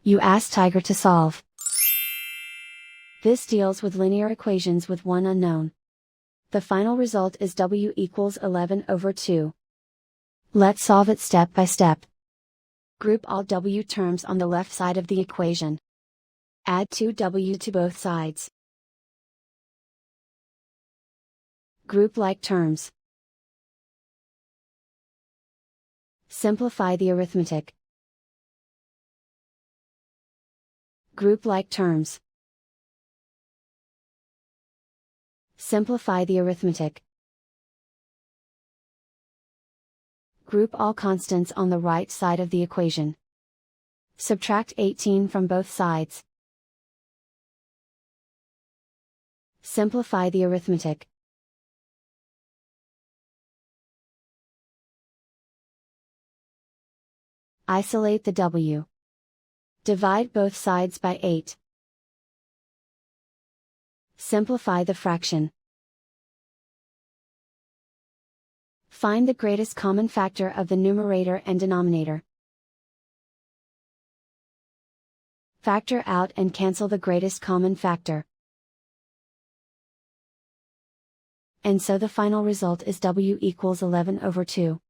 You ask Tiger to solve. This deals with linear equations with one unknown. The final result is w equals 11/2. Let's solve it step by step. Group all w terms on the left side of the equation. Add 2w to both sides. Group like terms. Simplify the arithmetic. Group like terms. Simplify the arithmetic. Group all constants on the right side of the equation. Subtract 18 from both sides. Simplify the arithmetic. Isolate the w. Divide both sides by 8. Simplify the fraction. Find the greatest common factor of the numerator and denominator. Factor out and cancel the greatest common factor. And so the final result is w equals 11/2.